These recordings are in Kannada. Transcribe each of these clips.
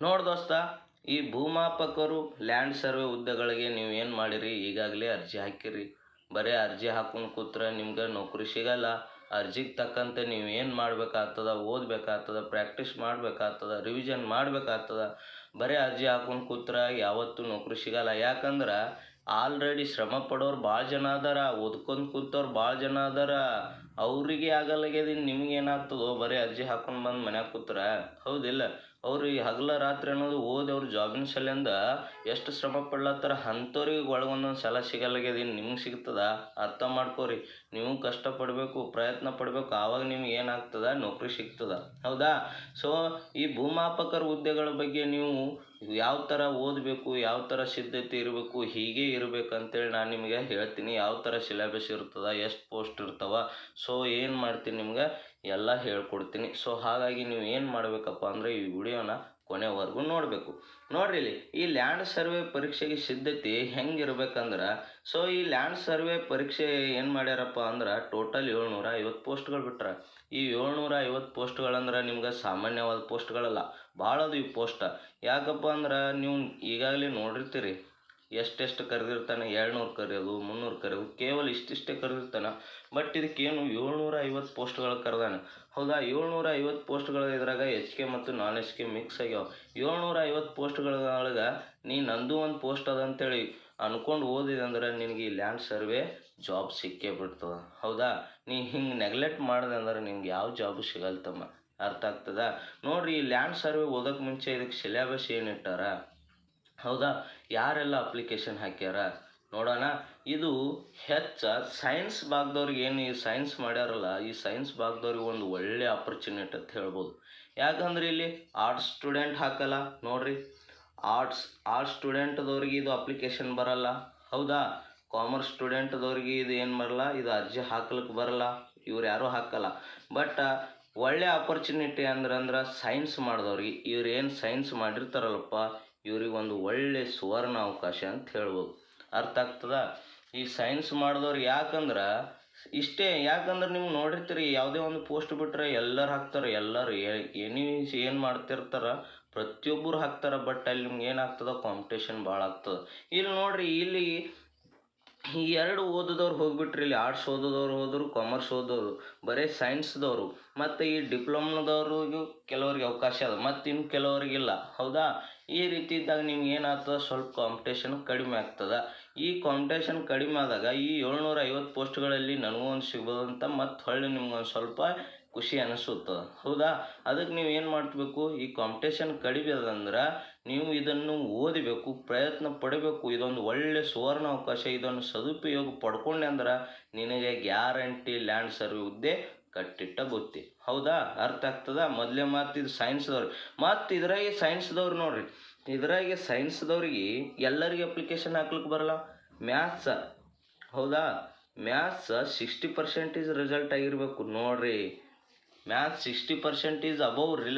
ನೋಡ್ ದೋಸ್ತ, ಈ ಭೂಮಾಪಕರು ಲ್ಯಾಂಡ್ ಸರ್ವೆ ಹುದ್ದೆಗಳಿಗೆ ನೀವು ಏನು ಮಾಡಿರಿ, ಈಗಾಗಲೇ ಅರ್ಜಿ ಹಾಕಿರಿ. ಬರೀ ಅರ್ಜಿ ಹಾಕೊಂಡು ಕೂತ್ರೆ ನಿಮ್ಗೆ ನೌಕರಿ ಸಿಗಲ್ಲ. ಅರ್ಜಿಗೆ ತಕ್ಕಂತೆ ನೀವು ಏನು ಮಾಡ್ಬೇಕಾಗ್ತದ, ಓದಬೇಕಾಗ್ತದ, ಪ್ರಾಕ್ಟೀಸ್ ಮಾಡ್ಬೇಕಾಗ್ತದ, ರಿವಿಷನ್ ಮಾಡ್ಬೇಕಾಗ್ತದ. ಬರೀ ಅರ್ಜಿ ಹಾಕೊಂಡು ಕೂತ್ರೆ ಯಾವತ್ತೂ ನೌಕರಿ ಸಿಗಲ್ಲ. ಯಾಕಂದ್ರೆ ಆಲ್ರೆಡಿ ಶ್ರಮ ಪಡೋರು ಭಾಳ ಜನ ಅದಾರ, ಓದ್ಕೊಂಡು ಕೂತವ್ರು ಭಾಳ ಜನ ಅದಾರ. ಅವ್ರಿಗೆ ಆಗಲ್ಲಾಗ್ಯದ, ನಿಮ್ಗೇನಾಗ್ತದೋ ಬರೀ ಅರ್ಜಿ ಹಾಕೊಂಡು ಬಂದು ಮನ್ಯಾಗ ಕೂತ್ರೆ? ಹೌದಿಲ್ಲ? ಅವ್ರು ಈ ಹಗಲ ರಾತ್ರಿ ಅನ್ನೋದು ಓದಿ ಅವ್ರ ಜಾಬಿನ ಸಲಿಂದ ಎಷ್ಟು ಶ್ರಮ ಪಡ್ಲತ್ತಾರ. ಅಂಥವ್ರಿಗೆ ಒಳಗೊಂದೊಂದು ಸಲ ಸಿಗಲ್ಲಾಗ್ಯದ, ಇನ್ನು ನಿಮ್ಗೆ ಸಿಗ್ತದ? ಅರ್ಥ ಮಾಡ್ಕೋರಿ. ನೀವು ಕಷ್ಟಪಡಬೇಕು, ಪ್ರಯತ್ನ ಪಡಬೇಕು, ಆವಾಗ ನಿಮ್ಗೆ ಏನಾಗ್ತದ, ನೌಕರಿ ಸಿಗ್ತದ. ಹೌದಾ? ಸೊ ಈ ಭೂಮಾಪಕರ ಹುದ್ದೆಗಳ ಬಗ್ಗೆ ನೀವು ಯಾವ ಥರ ಓದಬೇಕು, ಯಾವ ಥರ ಸಿದ್ಧತೆ ಇರಬೇಕು, ಹೀಗೆ ಇರಬೇಕಂತೇಳಿ ನಾನು ನಿಮಗೆ ಹೇಳ್ತೀನಿ. ಯಾವ ಥರ ಸಿಲೆಬಸ್ ಇರ್ತದೆ, ಎಷ್ಟು ಪೋಸ್ಟ್ ಇರ್ತಾವ, ಸೊ ಏನು ಮಾಡ್ತೀನಿ ನಿಮ್ಗೆ ಎಲ್ಲ ಹೇಳ್ಕೊಡ್ತೀನಿ. ಸೊ ಹಾಗಾಗಿ ನೀವು ಏನು ಮಾಡಬೇಕಪ್ಪ ಅಂದರೆ ಈ ವಿಡಿಯೋನ ಕೊನೆವರೆಗೂ ನೋಡಬೇಕು. ನೋಡ್ರಿ, ಇಲ್ಲಿ ಈ ಲ್ಯಾಂಡ್ ಸರ್ವೆ ಪರೀಕ್ಷೆಗೆ ಸಿದ್ಧತೆ ಹೆಂಗೆ ಇರ್ಬೇಕಂದ್ರೆ, ಸೊ ಈ ಲ್ಯಾಂಡ್ ಸರ್ವೆ ಪರೀಕ್ಷೆ ಏನು ಮಾಡ್ಯಾರಪ್ಪ ಅಂದ್ರೆ ಟೋಟಲ್ 750 ಪೋಸ್ಟ್ಗಳು ಬಿಟ್ರೆ. ಈ 750 ಪೋಸ್ಟ್ಗಳಂದ್ರೆ ನಿಮ್ಗೆ ಸಾಮಾನ್ಯವಾದ ಪೋಸ್ಟ್ಗಳಲ್ಲ, ಭಾಳ ಅದು ಈ ಪೋಸ್ಟ್. ಯಾಕಪ್ಪ ಅಂದ್ರೆ ನೀವು ಈಗಾಗಲೇ ನೋಡಿರ್ತೀರಿ ಎಷ್ಟೆಷ್ಟು ಕರೆದಿರ್ತಾನೆ. 200 ಕರೆಯೋದು, 300 ಕರೆಯೋದು, ಕೇವಲ ಇಷ್ಟಿಷ್ಟೇ ಕರೆದಿರ್ತಾನೆ. ಬಟ್ ಇದಕ್ಕೇನು 750 ಪೋಸ್ಟ್ಗಳು ಕರೆದಾನೆ. ಹೌದಾ? 750 ಪೋಸ್ಟ್ಗಳ ಇದ್ರಾಗ HK ಮತ್ತು ನಾನ್ HK ಮಿಕ್ಸ್ ಆಗ್ಯಾವ. 750 ಪೋಸ್ಟ್ಗಳೊಳಗೆ ನೀ ನಂದು ಒಂದು ಪೋಸ್ಟ್ ಅದಂತೇಳಿ ಅನ್ಕೊಂಡು ಓದಿದೆ ಅಂದ್ರೆ ನಿನಗೆ ಈ ಲ್ಯಾಂಡ್ ಸರ್ವೆ ಜಾಬ್ ಸಿಕ್ಕೇ ಬಿಡ್ತದೆ. ಹೌದಾ? ನೀ ಹಿಂಗೆ ನೆಗ್ಲೆಕ್ಟ್ ಮಾಡಿದೆ ಅಂದ್ರೆ ನಿಮ್ಗೆ ಯಾವ ಜಾಬು ಸಿಗಲ್ತಮ್ಮ. ಅರ್ಥ ಆಗ್ತದ? ನೋಡ್ರಿ, ಈ ಲ್ಯಾಂಡ್ ಸರ್ವೆ ಓದೋಕೆ ಮುಂಚೆ ಇದಕ್ಕೆ ಸಿಲೆಬಸ್ ಏನಿಟ್ಟಾರ, ಹೌದಾ, ಯಾರೆಲ್ಲ ಅಪ್ಲಿಕೇಶನ್ ಹಾಕ್ಯಾರ ನೋಡೋಣ. ಇದು ಸೈನ್ಸ್ ಭಾಗದವ್ರಿಗೆ, ಏನು ಈ ಸೈನ್ಸ್ ಮಾಡ್ಯಾರಲ್ಲ, ಈ ಸೈನ್ಸ್ ಭಾಗದವ್ರಿಗೆ ಒಂದು ಒಳ್ಳೆ ಆಪರ್ಚುನಿಟಿ ಅಂತ ಹೇಳ್ಬೋದು. ಯಾಕಂದ್ರೆ ಇಲ್ಲಿ ಆರ್ಟ್ಸ್ ಸ್ಟೂಡೆಂಟ್ ಹಾಕಲ್ಲ ನೋಡ್ರಿ. ಆರ್ಟ್ಸ್ ಸ್ಟೂಡೆಂಟ್ದವ್ರಿಗೆ ಇದು ಅಪ್ಲಿಕೇಶನ್ ಬರಲ್ಲ. ಹೌದಾ? ಕಾಮರ್ಸ್ ಸ್ಟೂಡೆಂಟ್ದವ್ರಿಗೆ ಇದು ಏನು ಬರಲ್ಲ, ಇದು ಅರ್ಜಿ ಹಾಕ್ಲಿಕ್ಕೆ ಬರಲ್ಲ. ಇವ್ರು ಯಾರೂ ಹಾಕಲ್ಲ. ಬಟ್ ಒಳ್ಳೆ ಆಪರ್ಚುನಿಟಿ ಅಂದ್ರೆ ಸೈನ್ಸ್ ಮಾಡಿದವ್ರಿಗೆ, ಇವ್ರು ಏನು ಸೈನ್ಸ್ ಮಾಡಿರ್ತಾರಲ್ಲಪ್ಪ, ಇವ್ರಿಗೆ ಒಂದು ಒಳ್ಳೆ ಸುವರ್ಣ ಅವಕಾಶ ಅಂತ ಹೇಳ್ಬೋದು. ಅರ್ಥ ಆಗ್ತದ? ಈ ಸೈನ್ಸ್ ಮಾಡಿದವ್ರು ಯಾಕಂದ್ರೆ ಯಾಕಂದ್ರೆ ನೀವು ನೋಡಿರ್ತೀರಿ, ಯಾವುದೇ ಒಂದು ಪೋಸ್ಟ್ ಬಿಟ್ಟರೆ ಎಲ್ಲರೂ ಹಾಕ್ತಾರೆ. ಎಲ್ಲರೂ ಏನು ಮಾಡ್ತಿರ್ತಾರೆ, ಪ್ರತಿಯೊಬ್ಬರು ಹಾಕ್ತಾರೆ. ಬಟ್ ಅಲ್ಲಿ ನಿಮ್ಗೆ ಏನಾಗ್ತದೆ, ಕಾಂಪಿಟೇಷನ್ ಭಾಳ ಆಗ್ತದೆ. ಇಲ್ಲಿ ನೋಡ್ರಿ, ಇಲ್ಲಿ ಈ ಎರಡು ಓದಿದವ್ರು ಹೋಗ್ಬಿಟ್ರಿ. ಇಲ್ಲಿ ಆರ್ಟ್ಸ್ ಓದಿದವ್ರು ಹೋದರು, ಕಾಮರ್ಸ್ ಓದೋರು, ಬರೀ ಸೈನ್ಸ್ದವರು ಮತ್ತು ಈ ಡಿಪ್ಲೊಮ್ದವ್ರಿಗೂ ಕೆಲವ್ರಿಗೆ ಅವಕಾಶ ಅದ, ಮತ್ತು ಇನ್ನು ಕೆಲವರಿಗಿಲ್ಲ. ಹೌದಾ? ಈ ರೀತಿ ಇದ್ದಾಗ ನಿಮ್ಗೆ ಏನಾಗ್ತದೆ, ಸ್ವಲ್ಪ ಕಾಂಪಿಟೇಷನ್ ಕಡಿಮೆ ಆಗ್ತದೆ. ಈ ಕಾಂಪಿಟೇಷನ್ ಕಡಿಮೆ ಆದಾಗ ಈ 750 ಪೋಸ್ಟ್ಗಳಲ್ಲಿ ನನಗೂ ಒಂದು ಸಿಗ್ಬೋದು ಅಂತ ಮತ್ತು ಹೊಳ್ಳಿ ನಿಮ್ಗೊಂದು ಸ್ವಲ್ಪ ಖುಷಿ ಅನಿಸುತ್ತದೆ. ಹೌದಾ? ಅದಕ್ಕೆ ನೀವು ಏನು ಮಾಡ್ಬೇಕು, ಈ ಕಾಂಪಿಟೇಷನ್ ಕಡಿಮೆ ಅದಂದ್ರೆ ನೀವು ಇದನ್ನು ಓದಬೇಕು, ಪ್ರಯತ್ನ ಪಡಬೇಕು. ಇದೊಂದು ಒಳ್ಳೆ ಸುವರ್ಣ ಅವಕಾಶ. ಇದನ್ನು ಸದುಪಯೋಗ ಪಡ್ಕೊಂಡೆ ಅಂದ್ರೆ ನಿನಗೆ ಗ್ಯಾರಂಟಿ ಲ್ಯಾಂಡ್ ಸರ್ವೆ ಹುದ್ದೆ ಕಟ್ಟಿಟ್ಟ ಬುತ್ತಿ. ಹೌದಾ? ಅರ್ಥ ಆಗ್ತದ? ಮೊದಲೇ ಮಾತು ಇದು ಸೈನ್ಸ್ದವ್ರು. ಮತ್ತು ಇದ್ರಾಗೆ ಸೈನ್ಸ್ದವ್ರು ನೋಡ್ರಿ, ಇದ್ರಾಗೆ ಸೈನ್ಸ್ದವ್ರಿಗೆ ಎಲ್ಲರಿಗೆ ಅಪ್ಲಿಕೇಶನ್ ಹಾಕ್ಲಿಕ್ಕೆ ಬರಲ್ಲ. ಮ್ಯಾಥ್ಸ, ಹೌದಾ, ಮ್ಯಾಥ್ಸ್ 60% ರಿಸಲ್ಟ್ ಆಗಿರಬೇಕು ನೋಡ್ರಿ. ಮ್ಯಾಥ್ಸ್ 60% ಅಬೌವ್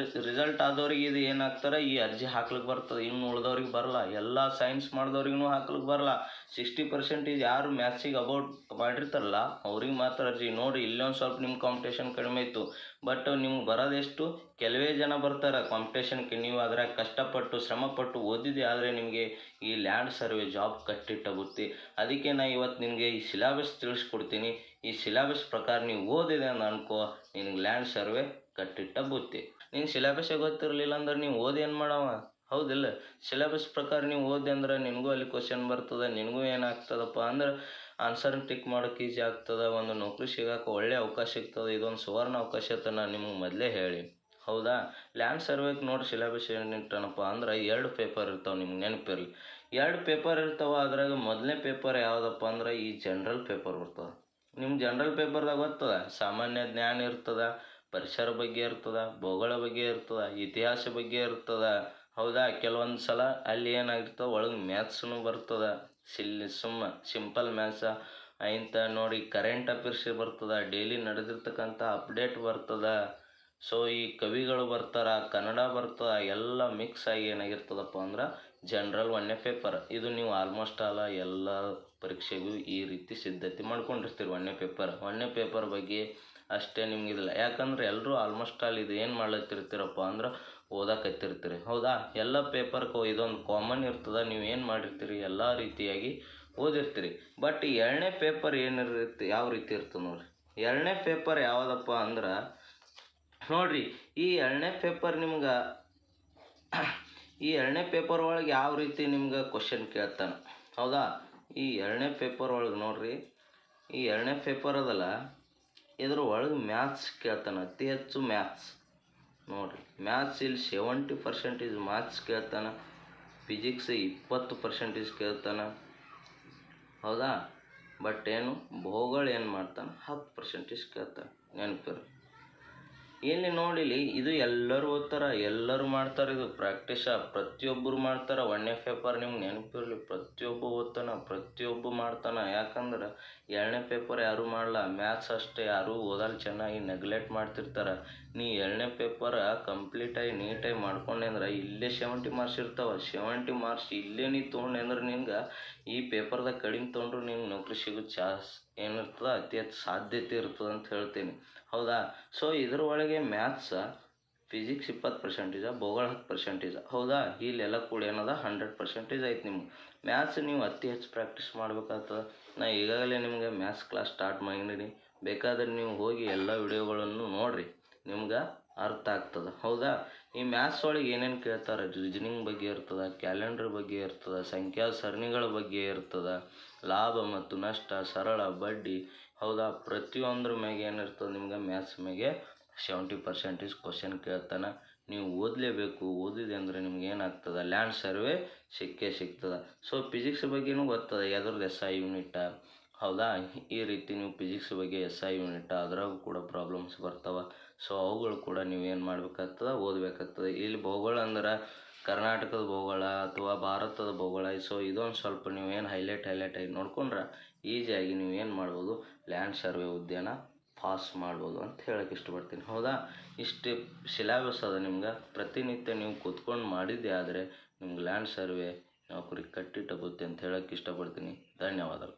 ರಿಸಲ್ಟ್ ಆದವ್ರಿಗೆ ಇದು ಏನಾಗ್ತಾರೆ, ಈ ಅರ್ಜಿ ಹಾಕ್ಲಿಕ್ಕೆ ಬರ್ತದೆ. ಇನ್ನು ಉಳ್ದವ್ರಿಗೆ ಬರಲ್ಲ. ಎಲ್ಲ ಸೈನ್ಸ್ ಮಾಡಿದವ್ರಿಗೂ ಹಾಕ್ಲಿಕ್ಕೆ ಬರಲ್ಲ. 60% ಯಾರು ಮ್ಯಾಥ್ಸಿಗೆ ಅಬೌಟ್ ಮಾಡಿರ್ತಾರಲ್ಲ ಅವ್ರಿಗೆ ಮಾತ್ರ ಅರ್ಜಿ. ನೋಡಿ, ಇಲ್ಲೊಂದು ಸ್ವಲ್ಪ ನಿಮ್ಮ ಕಾಂಪಿಟೇಷನ್ ಕಡಿಮೆ ಇತ್ತು. ಬಟ್ ನಿಮ್ಗೆ ಬರೋದೆಷ್ಟು, ಕೆಲವೇ ಜನ ಬರ್ತಾರೆ ಕಾಂಪಿಟೇಷನ್ಗೆ. ನೀವು ಅದ್ರಾಗ ಕಷ್ಟಪಟ್ಟು ಶ್ರಮಪಟ್ಟು ಓದಿದೆ ಆದರೆ ನಿಮಗೆ ಈ ಲ್ಯಾಂಡ್ ಸರ್ವೆ ಜಾಬ್ ಕಟ್ಟಿಟ್ಟ ಬುತ್ತಿ. ಅದಕ್ಕೆ ನಾನು ಇವತ್ತು ನಿನಗೆ ಈ ಸಿಲೆಬಸ್ ತಿಳಿಸ್ಕೊಡ್ತೀನಿ. ಈ ಸಿಲೆಬಸ್ ಪ್ರಕಾರ ನೀವು ಓದಿದೆ ಅಂತ ಅನ್ಕೋ, ನಿನಗೆ ಲ್ಯಾಂಡ್ ಸರ್ವೆ ಕಟ್ಟಿಟ್ಟ ಬುತ್ತಿ. ನಿಂಗೆ ಸಿಲೆಬಸ್ಸೇ ಗೊತ್ತಿರಲಿಲ್ಲ ಅಂದ್ರೆ ನೀವು ಓದಿ ಏನು ಮಾಡವ? ಹೌದಿಲ್ಲ? ಸಿಲೆಬಸ್ ಪ್ರಕಾರ ನೀವು ಓದಿ ಅಂದ್ರೆ ನಿನಗೂ ಅಲ್ಲಿ ಕ್ವಶನ್ ಬರ್ತದೆ. ನಿನಗೂ ಏನಾಗ್ತದಪ್ಪ ಅಂದ್ರೆ ಆನ್ಸರ್ನ ಟಿಕ್ ಮಾಡೋಕೆ ಈಸಿ ಆಗ್ತದೆ. ಒಂದು ನೌಕರಿ ಸಿಗೋಕೆ ಒಳ್ಳೆ ಅವಕಾಶ ಸಿಗ್ತದೆ. ಇದೊಂದು ಸುವರ್ಣ ಅವಕಾಶ ಅಂತ ನಾನು ನಿಮಗೆ ಮೊದಲೇ ಹೇಳಿ. ಹೌದಾ? ಲ್ಯಾಂಡ್ ಸರ್ವೆಗೆ ನೋಡಿ ಸಿಲೆಬಸ್ ಏನಿಟ್ಟನಪ್ಪ ಅಂದ್ರೆ 2 ಪೇಪರ್ ಇರ್ತಾವೆ. ನಿಮ್ಗೆ ನೆನಪಿರಲಿ, 2 ಪೇಪರ್ ಇರ್ತಾವೆ. ಅದ್ರಾಗ ಮೊದಲನೇ ಪೇಪರ್ ಯಾವುದಪ್ಪ ಅಂದ್ರೆ ಈ ಜನರಲ್ ಪೇಪರ್ ಬರ್ತದೆ. ನಿಮ್ಮ ಜನರಲ್ ಪೇಪರ್ದಾಗ ಗೊತ್ತದ, ಸಾಮಾನ್ಯ ಜ್ಞಾನ ಇರ್ತದೆ, ಪರಿಸರ ಬಗ್ಗೆ ಇರ್ತದೆ, ಭೂಗೋಳ ಬಗ್ಗೆ ಇರ್ತದೆ, ಇತಿಹಾಸ ಬಗ್ಗೆ ಇರ್ತದೆ. ಹೌದಾ? ಕೆಲವೊಂದು ಸಲ ಅಲ್ಲಿ ಏನಾಗಿರ್ತವೆ, ಒಳಗೆ ಮ್ಯಾಥ್ಸ್ನು ಬರ್ತದೆ. ಸಿಂಪಲ್ ಮ್ಯಾಥ್ಸ ಇಂಥ ನೋಡಿ, ಕರೆಂಟ್ ಅಫೇರ್ಸ್ ಬರ್ತದೆ, ಡೈಲಿ ನಡೆದಿರ್ತಕ್ಕಂಥ ಅಪ್ಡೇಟ್ ಬರ್ತದೆ. ಸೊ ಈ ಕವಿಗಳು ಬರ್ತಾರೆ, ಕನ್ನಡ ಬರ್ತದೆ, ಎಲ್ಲ ಮಿಕ್ಸ್ ಆಗಿ ಏನಾಗಿರ್ತದಪ್ಪ ಅಂದ್ರೆ ಜನರಲ್ 1ನೇ ಪೇಪರ್. ಇದು ನೀವು ಆಲ್ಮೋಸ್ಟ್ ಎಲ್ಲ ಪರೀಕ್ಷೆಗೂ ಈ ರೀತಿ ಸಿದ್ಧತೆ ಮಾಡ್ಕೊಂಡಿರ್ತೀರಿ. 1ನೇ ಪೇಪರ್ ಬಗ್ಗೆ ಅಷ್ಟೇ ನಿಮಗಿದಿಲ್ಲ. ಯಾಕಂದ್ರೆ ಎಲ್ಲರೂ ಆಲ್ಮೋಸ್ಟ್ ಇದು ಏನು ಮಾಡ್ಲತ್ತಿರ್ತೀರಪ್ಪ ಅಂದ್ರೆ ಓದಕತ್ತಿರ್ತೀರಿ ಹೌದಾ. ಎಲ್ಲ ಪೇಪರ್ಗೂ ಇದೊಂದು ಕಾಮನ್ ಇರ್ತದೆ, ನೀವು ಏನು ಮಾಡಿರ್ತೀರಿ ಎಲ್ಲ ರೀತಿಯಾಗಿ ಓದಿರ್ತೀರಿ. ಬಟ್ ಈ ಎರಡನೇ ಪೇಪರ್ ಏನಿರುತ್ತೆ ಯಾವ ರೀತಿ ಇರ್ತದೆ ನೋಡಿರಿ. ಎರಡನೇ ಪೇಪರ್ ಯಾವುದಪ್ಪ ಅಂದ್ರೆ ನೋಡಿರಿ, ಈ ಎರಡನೇ ಪೇಪರ್ ನಿಮ್ಗೆ ಈ ಎರಡನೇ ಪೇಪರ್ ಒಳಗೆ ಯಾವ ರೀತಿ ನಿಮ್ಗೆ ಕ್ವಶನ್ ಕೇಳ್ತಾನೆ ಹೌದಾ. ಈ ಎರಡನೇ ಪೇಪರ್ ಒಳಗೆ ನೋಡಿರಿ, ಈ ಎರಡನೇ ಪೇಪರ್ ಅದಲ್ಲ, ಇದ್ರ ಒಳಗೆ ಮ್ಯಾಥ್ಸ್ ಕೇಳ್ತಾನೆ, ಅತಿ ಹೆಚ್ಚು ಮ್ಯಾಥ್ಸ್. ನೋಡಿರಿ, ಮ್ಯಾಥ್ಸ್ ಇಲ್ಲಿ 70% ಮ್ಯಾಥ್ಸ್ ಕೇಳ್ತಾನೆ, ಫಿಸಿಕ್ಸ್ 20% ಕೇಳ್ತಾನೆ ಹೌದಾ. ಬಟ್ ಏನು ಭೂಗೋಳ ಏನು ಮಾಡ್ತಾನೆ 10% ಕೇಳ್ತಾನೆ. ನೆನಪಿರಿ, ಇಲ್ಲಿ ನೋಡಿಲಿ, ಇದು ಎಲ್ಲರೂ ಓದ್ತಾರೆ, ಎಲ್ಲರೂ ಮಾಡ್ತಾರೆ. ಇದು ಪ್ರಾಕ್ಟೀಸ ಪ್ರತಿಯೊಬ್ಬರು ಮಾಡ್ತಾರೆ. ಒಂದನೇ ಪೇಪರ್ ನಿಮ್ಗೆ ನೆನಪಿರಲಿ, ಪ್ರತಿಯೊಬ್ಬ ಓದ್ತಾನೆ, ಪ್ರತಿಯೊಬ್ಬ ಮಾಡ್ತಾನೆ. ಯಾಕಂದ್ರೆ ಎರಡನೇ ಪೇಪರ್ ಯಾರೂ ಮಾಡಲ್ಲ, ಮ್ಯಾಥ್ಸ್ ಅಷ್ಟೇ ಯಾರೂ ಓದಲ್ಲ, ಚೆನ್ನಾಗಿ ನೆಗ್ಲೆಕ್ಟ್ ಮಾಡ್ತಿರ್ತಾರೆ. ನೀ ಎರಡನೇ ಪೇಪರ್ ಕಂಪ್ಲೀಟಾಗಿ ನೀಟಾಗಿ ಮಾಡ್ಕೊಂಡೆ ಅಂದ್ರೆ ಇಲ್ಲೇ 70 ಮಾರ್ಕ್ಸ್ ಇರ್ತಾವೆ. 70 ಮಾರ್ಕ್ಸ್ ಇಲ್ಲೇ ನೀ ತೊಗೊಂಡೆ ಅಂದ್ರೆ ನಿನ್ಗೆ ಈ ಪೇಪರ್ದಾಗ ಕಡಿಮೆ ತೊಗೊಂಡ್ರು ನಿನ್ಗೆ ನೌಕರಿ ಸಿಗೋ ಚಾನ್ಸ್ ಏನಿರ್ತದೆ, ಅತಿ ಹೆಚ್ಚು ಸಾಧ್ಯತೆ ಇರ್ತದೆ ಅಂತ ಹೇಳ್ತೀನಿ ಹೌದಾ. ಸೊ ಇದ್ರ ಒಳಗೆ ಮ್ಯಾಥ್ಸ ಫಿಸಿಕ್ಸ್ 20%, ಭೂಗೋಳ 10% ಹೌದಾ. ಇಲ್ಲೆಲ್ಲ ಕೂಡ ಏನದ 100% ಐತೆ ನಿಮ್ಗೆ. ಮ್ಯಾಥ್ಸ್ ನೀವು ಅತಿ ಹೆಚ್ಚು ಪ್ರಾಕ್ಟೀಸ್ ಮಾಡ್ಬೇಕಾಗ್ತದೆ. ನಾ ಈಗಾಗಲೇ ನಿಮ್ಗೆ ಮ್ಯಾಥ್ಸ್ ಕ್ಲಾಸ್ ಸ್ಟಾರ್ಟ್ ಮಾಡಿದ್ದೀನಿ, ಬೇಕಾದ್ರೆ ನೀವು ಹೋಗಿ ಎಲ್ಲ ವಿಡಿಯೋಗಳನ್ನು ನೋಡಿರಿ, ನಿಮ್ಗೆ ಅರ್ಥ ಆಗ್ತದೆ ಹೌದಾ. ಈ ಮ್ಯಾಥ್ಸ್ ಒಳಗೆ ಏನೇನು ಕೇಳ್ತಾರೆ, ರೀಸನಿಂಗ್ ಬಗ್ಗೆ ಇರ್ತದೆ, ಕ್ಯಾಲೆಂಡರ್ ಬಗ್ಗೆ ಇರ್ತದೆ, ಸಂಖ್ಯಾ ಸರಣಿಗಳ ಬಗ್ಗೆ ಇರ್ತದೆ, ಲಾಭ ಮತ್ತು ನಷ್ಟ, ಸರಳ, ಬಡ್ಡಿ ಹೌದಾ. ಪ್ರತಿಯೊಂದ್ರ ಮ್ಯಾಗೆ ಏನಿರ್ತದೆ ನಿಮ್ಗೆ ಮ್ಯಾಥ್ಸ್ ಮ್ಯಾಗೆ 70% ಕ್ವಶನ್ ಕೇಳ್ತಾನೆ. ನೀವು ಓದಲೇಬೇಕು. ಓದಿದೆ ಅಂದರೆ ನಿಮ್ಗೆ ಏನಾಗ್ತದೆ, ಲ್ಯಾಂಡ್ ಸರ್ವೆ ಸಿಕ್ಕೇ ಸಿಗ್ತದೆ. ಸೊ ಫಿಸಿಕ್ಸ್ ಬಗ್ಗೆನೂ ಗೊತ್ತದೆ, ಯಾವ್ದ್ರದ್ದು SI ಯೂನಿಟ ಹೌದಾ. ಈ ರೀತಿ ನೀವು ಫಿಸಿಕ್ಸ್ ಬಗ್ಗೆ SI ಯೂನಿಟ ಅದ್ರಾಗೂ ಕೂಡ ಪ್ರಾಬ್ಲಮ್ಸ್ ಬರ್ತಾವೆ. ಸೊ ಅವುಗಳು ಕೂಡ ನೀವು ಏನು ಮಾಡಬೇಕಾಗ್ತದೆ, ಓದಬೇಕಾಗ್ತದೆ. ಇಲ್ಲಿ ಭೂಗೋಳ ಅಂದ್ರೆ ಕರ್ನಾಟಕದ ಭೂಗೋಳ ಅಥವಾ ಭಾರತದ ಭೂಗೋಳ. ಸೊ ಇದೊಂದು ಸ್ವಲ್ಪ ನೀವು ಏನು ಹೈಲೈಟ್ ಆಗಿ ನೋಡ್ಕೊಂಡ್ರೆ ಈಸಿಯಾಗಿ ನೀವು ಏನು ಮಾಡ್ಬೋದು, ಲ್ಯಾಂಡ್ ಸರ್ವೆ ಹುದ್ದೆನ ಪಾಸ್ ಮಾಡ್ಬೋದು ಅಂತ ಹೇಳಕ್ಕೆ ಇಷ್ಟಪಡ್ತೀನಿ ಹೌದಾ. ಇಷ್ಟು ಸಿಲೆಬಸ್ ಅದ ನಿಮ್ಗೆ. ಪ್ರತಿನಿತ್ಯ ನೀವು ಕೂತ್ಕೊಂಡು ಮಾಡಿದ್ದೆ ಆದರೆ ನಿಮ್ಗೆ ಲ್ಯಾಂಡ್ ಸರ್ವೆ ನೌಕರಿ ಕಟ್ಟಿಟ್ಟ ಬುತ್ತಿ ಅಂತ ಹೇಳಕ್ಕೆ ಇಷ್ಟಪಡ್ತೀನಿ. ಧನ್ಯವಾದಗಳು.